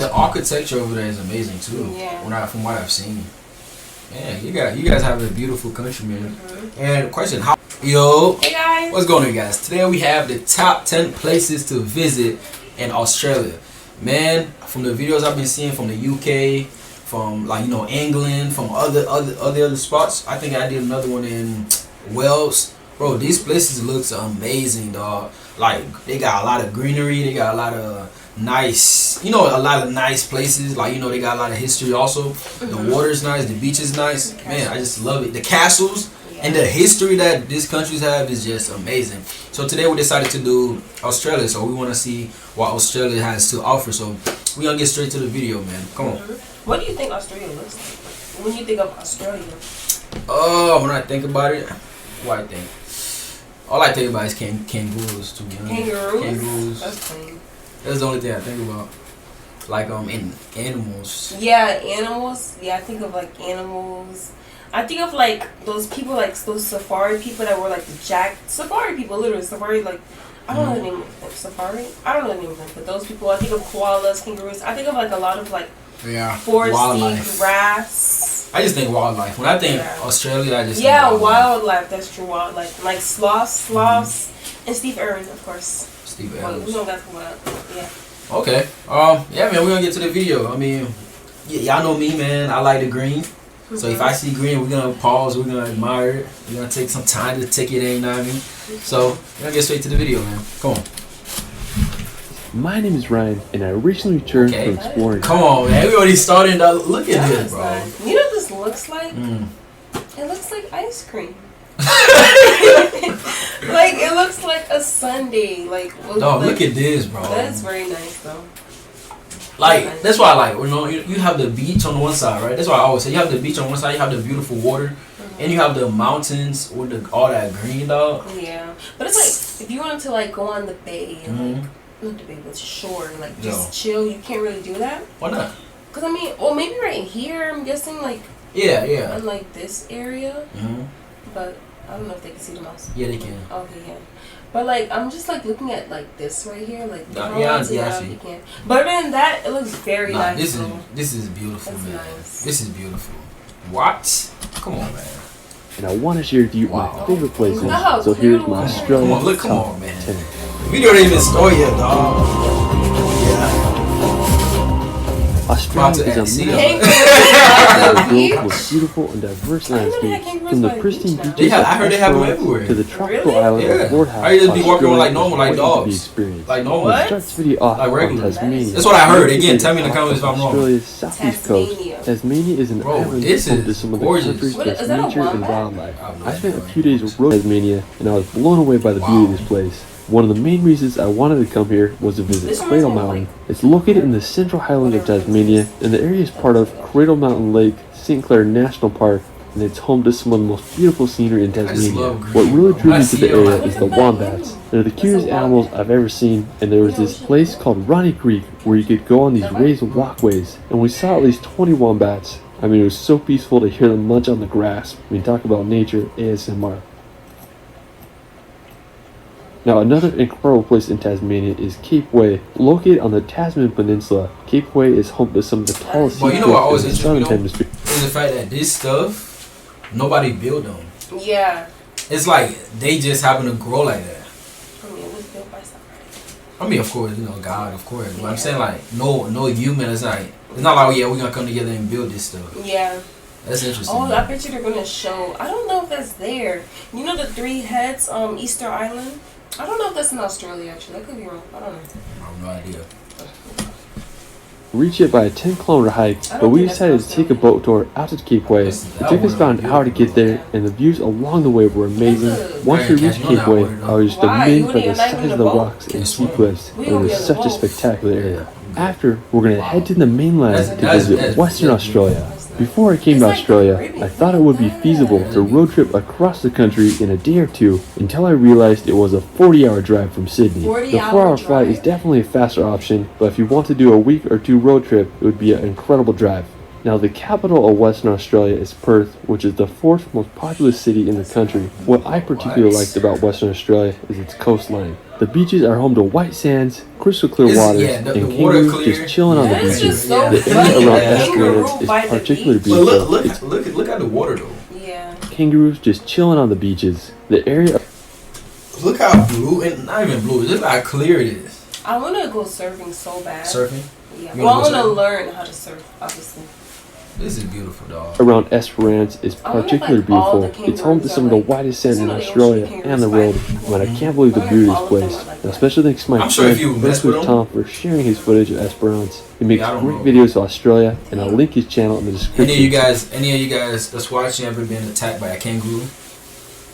The architecture over there is amazing too. Yeah. From what I've seen. Man, you guys have a beautiful country, man. And question, yo, hey guys, what's going on, guys? Today we have the top 10 places to visit in Australia. Man, from the videos I've been seeing from the UK, from England, from other spots. I think I did another one in Wales. Bro, these places looks amazing, dog. Like they got a lot of greenery, they got a lot of nice, a lot of nice places. Like they got a lot of history also. The water's nice, the beach is nice. Man, I just love it. The castles and the history that these countries have is just amazing. So today we decided to do Australia. So we want to see what Australia has to offer. So we're gonna get straight to the video, man. Come on. What do you think Australia looks like? When you think of Australia? When I think about it, what I think? All I think about is kangaroos, to be honest. Kangaroos? That's clean. That's the only thing I think about. Like, in animals. Yeah, animals. Yeah, I think of, like, animals. I think of, like, those people, like, those safari people that were, like, safari people, literally. Safari, like, I don't know the name of them. Safari? I don't know the name of them. But those people, I think of koalas, kangaroos. I think of, like, a lot of, like, foresty grass. I just think wildlife. When I think Australia, I just think wildlife. That's true, wildlife. Like sloths, and Steve Irwin, of course. Steve Irwin. We know that's what. Yeah. Okay. Yeah, man. We're gonna get to the video. I mean, y'all know me, man. I like the green. So if I see green, we're gonna pause. We're gonna admire it. We're gonna take some time to take it in. You know what I mean? So we're gonna get straight to the video, man. Come on. My name is Ryan, and I recently returned from exploring. Come on, man. We already started. Look at this, bro. Nice. You know what this looks like? It looks like ice cream. Like, it looks like a sundae. Like, look at this, bro. That's very nice, though. Like, that's why I like, you have the beach on one side, right? That's why I always say, you have the beach on one side, you have the beautiful water, and you have the mountains with all that green, dog. Yeah. But it's like, if you wanted to, like, go on the bay and, like, not the bay, but shore, like, just chill, you can't really do that. Why not? Because, I mean, well, maybe right here, I'm guessing, like, yeah. in, like, this area. But I don't know if they can see the mouse. Yeah, they can. Okay, yeah. But, like, I'm just, like, looking at, like, this right here. Like, I see. You can. But other than that, it looks very nice. This is beautiful, man. Nice. This is beautiful. What? Come on, man. And I want to share with you my favorite places. So here's my Australian top 10. The video didn't even start yet, dog. Australia is a most beautiful and diverse landscape, from the pristine beaches to the tropical island of Lord Howe. I just be walking like normal, like dogs. Like normal. It starts video off on Tasmania. That's what I heard. Again, tell me in the comments if I'm wrong. Australia's southeast coast. Tasmania is an island home to some of the country's best nature and wildlife. I spent a few days road Tasmania, and I was blown away by the beauty of this place. One of the main reasons I wanted to come here was to visit Cradle Mountain. It's located in the Central Highlands of Tasmania, and the area is part of Cradle Mountain Lake St. Clair National Park, and it's home to some of the most beautiful scenery in Tasmania. What really drew me to the area is the wombats. They're the cutest animals I've ever seen, and there was this place called Ronnie Creek where you could go on these raised walkways, and we saw at least 20 wombats. I mean, it was so peaceful to hear them munch on the grass. I mean, talk about nature ASMR. Now, another incredible place in Tasmania is Cape Way. Located on the Tasman Peninsula, Cape Way is home to some of the tallest sea cliffs in the southern hemisphere. Is the fact that this stuff, nobody built them. Yeah. It's like they just happen to grow like that. I mean, it was built by somebody. I mean, of course, God, of course. But I'm saying, like, no human. It's not like, we're gonna come together and build this stuff. Yeah. That's interesting. Oh, I bet you they're gonna show. I don't know if that's there. You know the three heads, Easter Island. I don't know if that's in Australia, actually. I could be wrong. I don't know. I have no idea. Reach it by a 10-kilometer hike, but we decided to take a boat tour out to Cape Way. It took us about an hour to get there, and the views along the way were amazing. Once we reached Cape Way, I was just amazed by the size of the rocks and sea cliffs. It was such a spectacular area. After, we're going to head to the mainland to visit Western Australia. Before I came to Australia, I thought it would be feasible to road trip across the country in a day or two until I realized it was a 40-hour drive from Sydney. The 4-hour flight is definitely a faster option, but if you want to do a week or two road trip, it would be an incredible drive. Now, the capital of Western Australia is Perth, which is the 4th most populous city in the country. What I particularly liked about Western Australia is its coastline. The beaches are home to white sands, crystal clear waters, and kangaroos just chilling on the beaches. The area around Esperance is particularly beautiful. Look at the water though. Yeah. Kangaroos just chilling on the beaches. The area. Look how blue, and not even blue, look how clear it is. I want to go surfing so bad. Surfing? Yeah. Well, I want to learn how to surf, obviously. This is beautiful, dog. Around Esperance is particularly beautiful. It's home to some of the whitest sand in Australia and the world. Man, I can't believe the beauty of this place. Now, special thanks to my friend Tom for sharing his footage of Esperance. He makes great videos of Australia, and I'll link his channel in the description. Any of you guys that's watching ever been attacked by a kangaroo?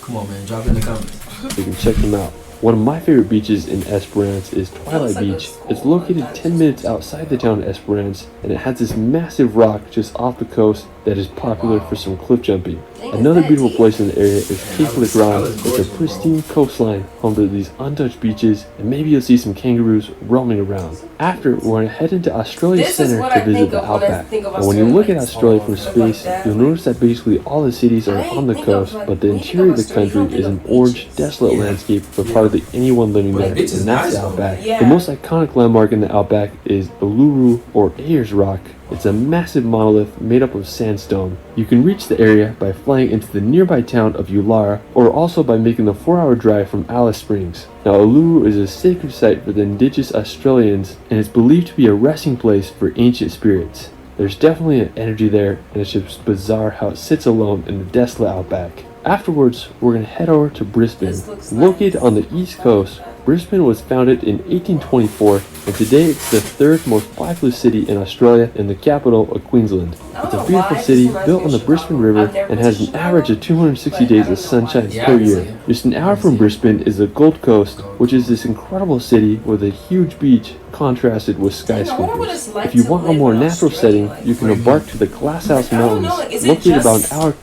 Come on, man, drop it in the comments. You can check them out. One of my favorite beaches in Esperance is Twilight Beach. It's located 10 minutes outside the town of Esperance, and it has this massive rock just off the coast that is popular for some cliff jumping. Another beautiful place in the area is Cape Le Grand. It's a pristine coastline home to these untouched beaches, and maybe you'll see some kangaroos roaming around. After, we're going to head into Australia Centre to visit the Outback. And when you look at Australia from space, you'll notice that basically all the cities are on the coast, but the interior of the country is an orange, desolate landscape with hardly anyone living there, and that's the Outback. The most iconic landmark in the Outback is Uluru, or Ayers Rock. It's a massive monolith made up of sandstone. You can reach the area by flying into the nearby town of Ulara, or also by making the 4-hour drive from Alice Springs. Now, Uluru is a sacred site for the indigenous Australians, and it's believed to be a resting place for ancient spirits. There's definitely an energy there, and it's just bizarre how it sits alone in the desolate Outback. Afterwards, we're going to head over to Brisbane. Located on the east coast, Brisbane was founded in 1824, and today it's the 3rd most populous city in Australia and the capital of Queensland. It's a beautiful city built on the Brisbane River and has an average of 260 days of sunshine per year. Just an hour from Brisbane is the Gold Coast, which is this incredible city with a huge beach contrasted with skyscrapers. If you want a more natural setting, you can embark to the Glasshouse Mountains, located about an hour.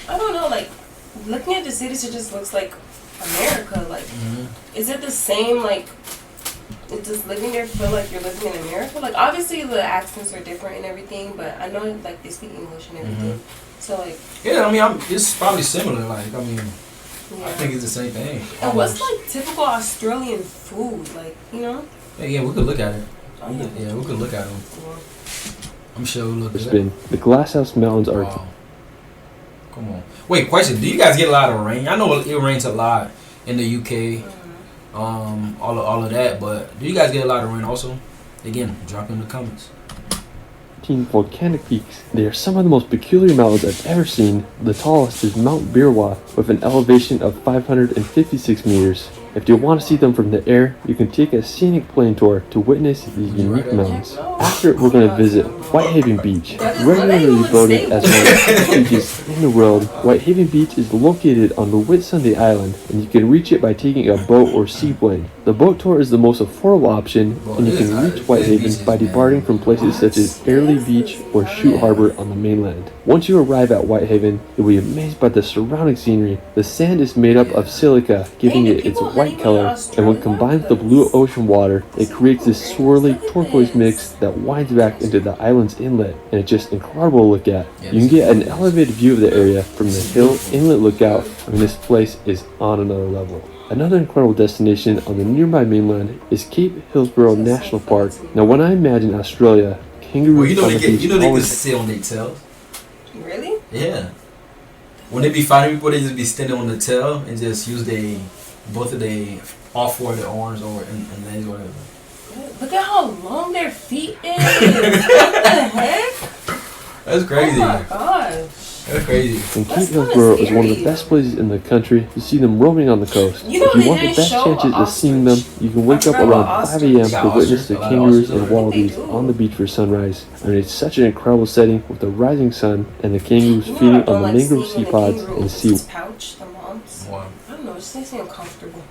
I don't know, like, looking at the cities, it just looks like America. Like, is it the same? Like, does living there feel like you're living in America? Like, obviously the accents are different and everything, but I know like they speak English and everything. So like, yeah, I mean, it's probably similar. Like, I mean, I think it's the same thing. And what's like typical Australian food? Like, you know? Yeah, we could look at it. Yeah, we could look at them. I'm sure we'll look at it. The Glasshouse Mountains are. Wow. Come on. Wait, question. Do you guys get a lot of rain? I know it rains a lot in the UK, all of that, but do you guys get a lot of rain also? Again, drop in the comments. Volcanic peaks. They are some of the most peculiar mountains I've ever seen. The tallest is Mount Birwa with an elevation of 556 meters. If you want to see them from the air, you can take a scenic plane tour to witness these unique mountains. After, we're going to visit Whitehaven Beach. Regularly voted as one of the best beaches in the world, Whitehaven Beach is located on the Whitsunday Island, and you can reach it by taking a boat or seaplane. The boat tour is the most affordable option, and you can reach Whitehaven by departing from places such as Airlie Beach or Shute Harbour on the mainland. Once you arrive at Whitehaven, you'll be amazed by the surrounding scenery. The sand is made up of silica, giving it its white color, and when combined with the blue ocean water, it creates this swirly turquoise mix that winds back into the island's inlet, and it's just incredible to look at. You can get an elevated view of the area from the Hill Inlet Lookout. I mean, this place is on another level. Another incredible destination on the nearby mainland is Cape Hillsborough National Park. Now, when I imagine Australia, kangaroos on the beach always sit on their tails. Really? Yeah. When they be fighting people, they just be standing on the tail and just use both of their all four of their arms and legs or whatever. Look at how long their feet is. What the heck? That's crazy. Oh my gosh. That's crazy. And Cape Hillsborough is one of the best places in the country to see them roaming on the coast. You know, if you want the best chances of seeing them, you can wake up around 5 a.m. to witness the kangaroos and wallabies on the beach for sunrise. I mean, it's such an incredible setting with the rising sun and the kangaroos feeding on the mangrove sea pods and sea. Pouch, the moms. Wow. I don't know, it just makes me uncomfortable.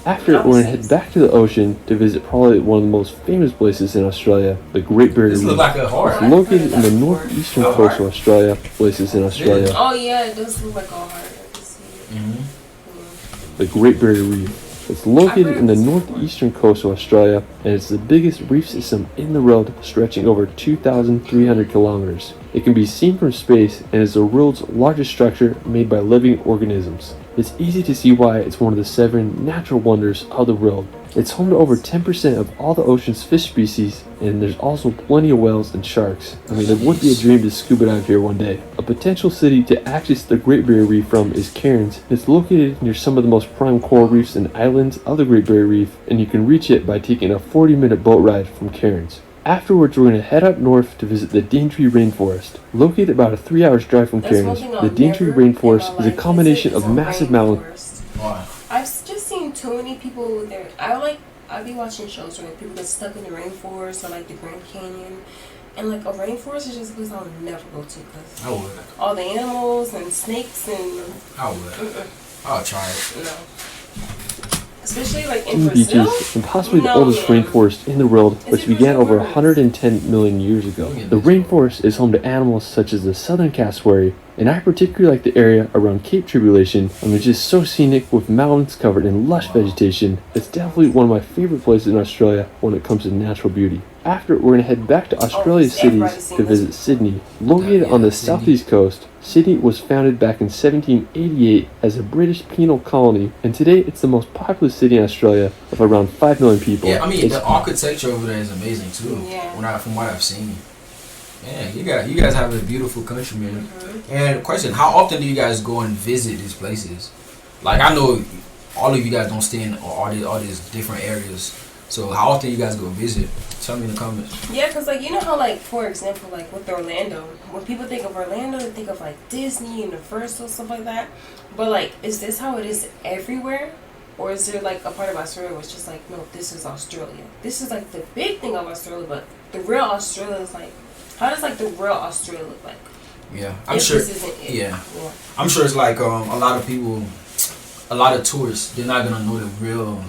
After, we're going to head back to the ocean to visit probably one of the most famous places in Australia, the Great Barrier Reef. Like a heart. It's located in the northeastern coast of Australia, places in Australia. Oh yeah, it does look like a heart. I can see it. The Great Barrier Reef. It's located in the northeastern coast of Australia, and it's the biggest reef system in the world, stretching over 2,300 kilometers. It can be seen from space and is the world's largest structure made by living organisms. It's easy to see why it's one of the 7 natural wonders of the world. It's home to over 10% of all the ocean's fish species, and there's also plenty of whales and sharks. I mean, it would be a dream to scuba dive here one day. A potential city to access the Great Barrier Reef from is Cairns. It's located near some of the most prime coral reefs and islands of the Great Barrier Reef, and you can reach it by taking a 40-minute boat ride from Cairns. Afterwards, we're going to head up north to visit the Daintree Rainforest. Located about a 3 hours drive from Cairns, the Daintree Rainforest is a combination of massive mountains. Wow. I've just seen too many people with their. I be watching shows where people get stuck in the rainforest or like the Grand Canyon, and like a rainforest is just a place I would never go to because I would. All the animals and snakes and. I would. I'll try it. No. Especially like in Brazil? Beaches and possibly the oldest rainforest in the world, which began over 110 million years ago. The rainforest is home to animals such as the southern cassowary, and I particularly like the area around Cape Tribulation. I mean, it's just so scenic with mountains covered in lush vegetation. It's definitely one of my favorite places in Australia when it comes to natural beauty. After, we're going to head back to Australia's cities to visit Sydney. Located on the southeast coast, Sydney was founded back in 1788 as a British penal colony, and today it's the most populous city in Australia with around 5 million people. Yeah, I mean, the architecture over there is amazing too, from what I've seen. Yeah, you guys have a beautiful country, man. Mm-hmm. And question, how often do you guys go and visit these places? Like, I know all of you guys don't stay in all these different areas. So how often you guys go visit? Tell me in the comments. Yeah, because like, you know how like, for example, like with Orlando, when people think of Orlando, they think of like Disney, Universal, stuff like that. But like, is this how it is everywhere? Or is there like a part of Australia where it's just like, no, this is Australia. This is like the big thing of Australia, but the real Australia is like, how does like the real Australia look like? Yeah, I'm sure. This isn't it. Yeah, I'm sure it's like a lot of people, a lot of tourists. They're not gonna know the real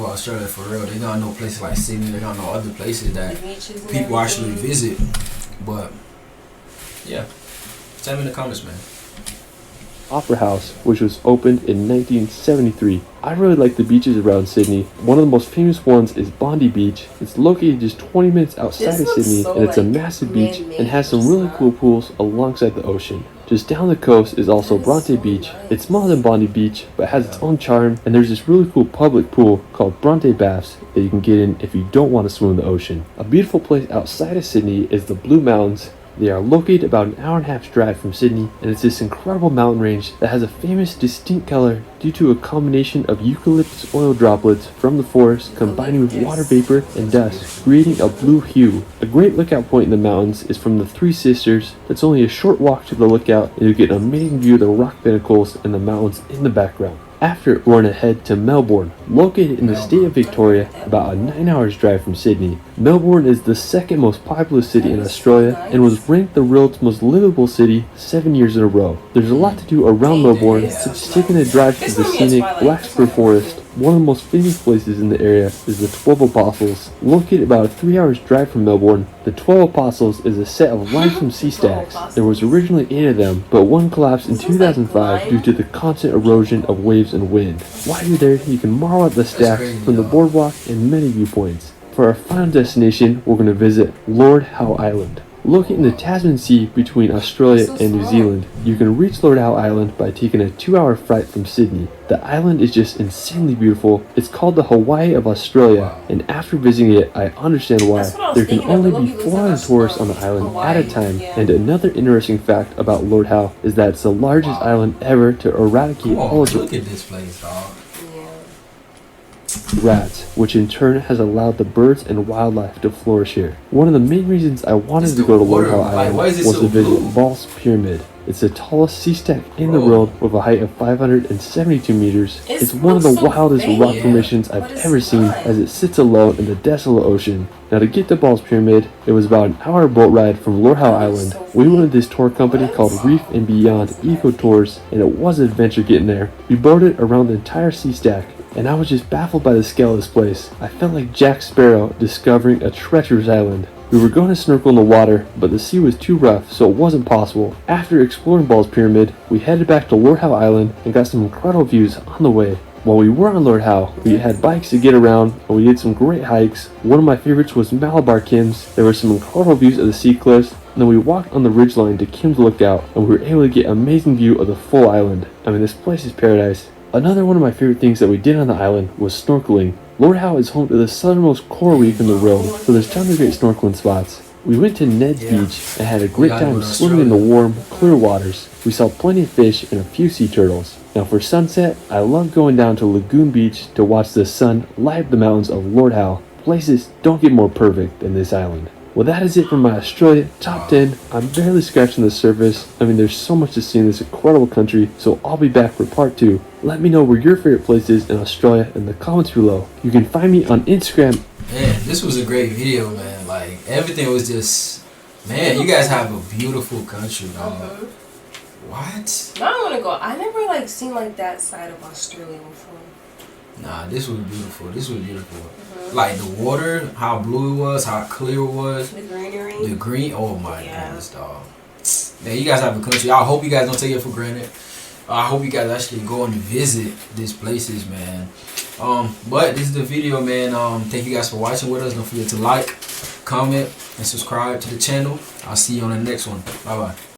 Australia for real. They're gonna know places like Sydney. They're gonna know other places that people actually visit. But yeah, tell me in the comments, man. Opera House, which was opened in 1973. I really like the beaches around Sydney. One of the most famous ones is Bondi Beach. It's located just 20 minutes outside of Sydney, and it's a massive beach and has some really cool pools alongside the ocean. Just down the coast is also Bronte Beach. It's smaller than Bondi Beach, but has its own charm, and there's this really cool public pool called Bronte Baths that you can get in if you don't want to swim in the ocean. A beautiful place outside of Sydney is the Blue Mountains. They are located about an hour and a half's drive from Sydney, and it's this incredible mountain range that has a famous distinct color due to a combination of eucalyptus oil droplets from the forest combining with water vapor and dust, creating a blue hue. A great lookout point in the mountains is from the Three Sisters. That's only a short walk to the lookout, and you get an amazing view of the rock pinnacles and the mountains in the background. After, we're going to head to Melbourne. Located in the state of Victoria, about a 9 hours drive from Sydney. Melbourne is the second most populous city in Australia and was ranked the world's most livable city 7 years in a row. There's a lot to do around Melbourne, such as taking a drive through the scenic Blackspur Forest. One of the most famous places in the area is the 12 Apostles. Located about a 3 hours drive from Melbourne, the 12 Apostles is a set of limestone sea stacks. There was originally 8 of them, but one collapsed in 2005 due to the constant erosion of waves and wind. While you're there, you can marvel at the stacks from the boardwalk and many viewpoints. For our final destination, we're going to visit Lord Howe Island. Located in the Tasman Sea between Australia and New Zealand, you can reach Lord Howe Island by taking a 2-hour flight from Sydney. The island is just insanely beautiful. It's called the Hawaii of Australia, and after visiting it, I understand why. There can only be 400 tourists on the island at a time, and another interesting fact about Lord Howe is that it's the largest island ever to eradicate all of look at this place, dog. Rats, which in turn has allowed the birds and wildlife to flourish here. One of the main reasons I wanted to go to Lord Howe Island was to visit Ball's Pyramid. It's the tallest sea stack in the world with a height of 572 meters. It's one of the wildest rock formations I've ever seen as it sits alone in the desolate ocean. Now to get to Ball's Pyramid, it was about an hour boat ride from Lord Howe Island. We went with this tour company called Reef and Beyond Eco Tours, and it was an adventure getting there. We boated around the entire sea stack, and I was just baffled by the scale of this place. I felt like Jack Sparrow discovering a treacherous island. We were going to snorkel in the water, but the sea was too rough, so it wasn't possible. After exploring Ball's Pyramid, we headed back to Lord Howe Island and got some incredible views on the way. While we were on Lord Howe, we had bikes to get around and we did some great hikes. One of my favorites was Malabar Kim's. There were some incredible views of the sea cliffs. And then we walked on the ridgeline to Kim's Lookout and we were able to get an amazing view of the full island. I mean, this place is paradise. Another one of my favorite things that we did on the island was snorkeling. Lord Howe is home to the southernmost coral reef in the world, so there's tons of great snorkeling spots. We went to Ned's Beach and had a great time swimming in the warm, clear waters. We saw plenty of fish and a few sea turtles. Now for sunset, I love going down to Lagoon Beach to watch the sun light up the mountains of Lord Howe. Places don't get more perfect than this island. Well, that is it for my Australia top 10. I'm barely scratching the surface. I mean, there's so much to see in this incredible country, so I'll be back for part 2. Let me know where your favorite place is in Australia in the comments below. You can find me on Instagram. Man, this was a great video, man. Like, everything was just, man, you guys have a beautiful country, dog. What? Now I want to go. I never, like, seen, like, that side of Australia before. Nah, this was beautiful. This was beautiful. Like the water, how blue it was, how clear it was. The greenery. The green. Oh my goodness, dog. Man, you guys have a country. I hope you guys don't take it for granted. I hope you guys actually go and visit these places, man. But this is the video, man. Thank you guys for watching with us. Don't forget to like, comment, and subscribe to the channel. I'll see you on the next one. Bye bye.